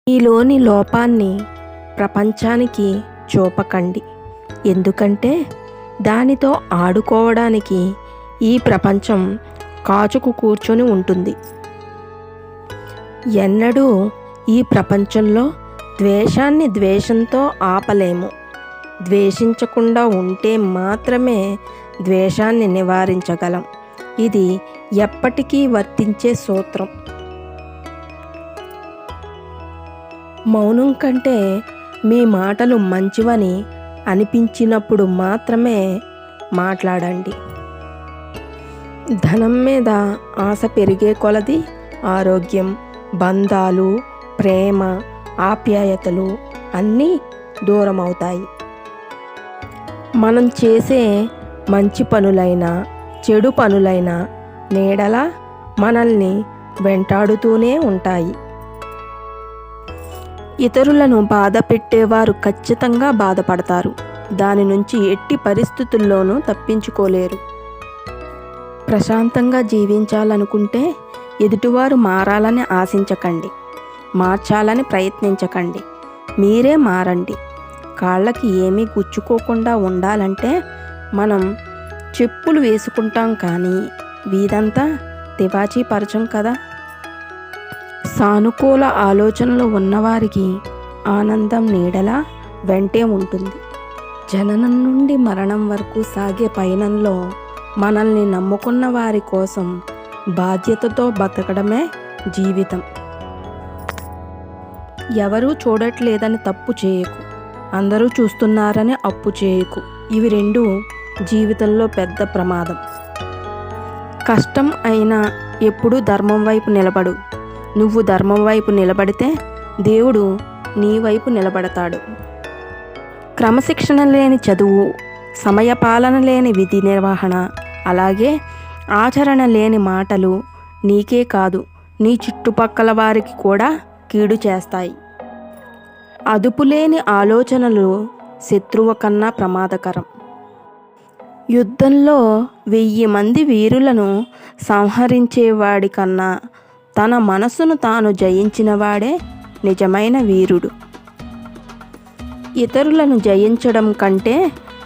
మీలోని లోపాన్ని ప్రపంచానికి చూపకండి. ఎందుకంటే దానితో ఆడుకోవడానికి ఈ ప్రపంచం కాచుకు కూర్చొని ఉంటుంది. ఎన్నడూ ఈ ప్రపంచంలో ద్వేషాన్ని ద్వేషంతో ఆపలేము. ద్వేషించకుండా ఉంటే మాత్రమే ద్వేషాన్ని నివారించగలం. ఇది ఎప్పటికీ వర్తించే సూత్రం. మౌనం కంటే మీ మాటలు మంచివని అనిపించినప్పుడు మాత్రమే మాట్లాడండి. ధనం మీద ఆశ పెరిగే కొలది ఆరోగ్యం, బంధాలు, ప్రేమ, ఆప్యాయతలు అన్నీ దూరమవుతాయి. మనం చేసే మంచి పనులైనా చెడు పనులైనా నీడలా మనల్ని వెంటాడుతూనే ఉంటాయి. ఇతరులను బాధ పెట్టేవారు ఖచ్చితంగా బాధపడతారు. దాని నుంచి ఎట్టి పరిస్థితుల్లోనూ తప్పించుకోలేరు. ప్రశాంతంగా జీవించాలనుకుంటే ఎదుటివారు మారాలని ఆశించకండి. మార్చాలని ప్రయత్నించకండి. మీరే మారండి. కాళ్ళకి ఏమీ గుచ్చుకోకుండా ఉండాలంటే మనం చెప్పులు వేసుకుంటాం, కానీ వీధంతా తివాచీ పరచం కదా. సానుకూల ఆలోచనలు ఉన్నవారికి ఆనందం నీడలా వెంటే ఉంటుంది. జననం నుండి మరణం వరకు సాగే పయనంలో మనల్ని నమ్ముకున్న వారి కోసం బాధ్యతతో బతకడమే జీవితం. ఎవరూ చూడట్లేదని తప్పు చేయకు. అందరూ చూస్తున్నారని అప్పు చేయకు. ఇవి రెండు జీవితంలో పెద్ద ప్రమాదం. కష్టం అయినా ఎప్పుడూ ధర్మం వైపు నిలబడు. నువ్వు ధర్మం వైపు నిలబడితే దేవుడు నీ వైపు నిలబడతాడు. క్రమశిక్షణ లేని చదువు, సమయపాలన లేని విధి నిర్వహణ, అలాగే ఆచరణ లేని మాటలు నీకే కాదు, నీ చుట్టుపక్కల వారికి కూడా కీడు చేస్తాయి. అదుపులేని ఆలోచనలు శత్రువు కన్నా ప్రమాదకరం. యుద్ధంలో 1000 మంది వీరులను సంహరించేవాడి కన్నా తన మనసును తాను జయించినవాడే నిజమైన వీరుడు. ఇతరులను జయించడం కంటే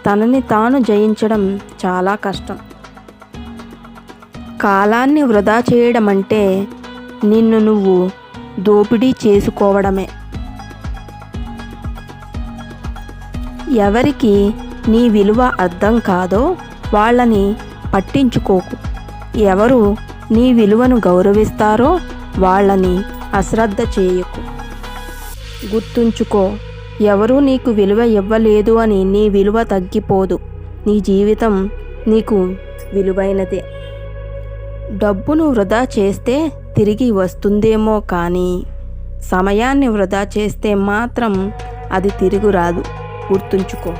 తనని తాను జయించడం చాలా కష్టం. కాలాన్ని వృధా చేయడం అంటే నిన్ను నువ్వు దోపిడీ చేసుకోవడమే. ఎవరికి నీ విలువ అర్థం కాదో వాళ్ళని పట్టించుకోకు. ఎవరు నీ విలువను గౌరవిస్తారో వాళ్ళని అశ్రద్ధ చేయకు. గుర్తుంచుకో, ఎవరూ నీకు విలువ ఇవ్వలేదు అని నీ విలువ తగ్గిపోదు. నీ జీవితం నీకు విలువైనదే. డబ్బును వృధా చేస్తే తిరిగి వస్తుందేమో కానీ సమయాన్ని వృధా చేస్తే మాత్రం అది తిరిగి రాదు. గుర్తుంచుకో.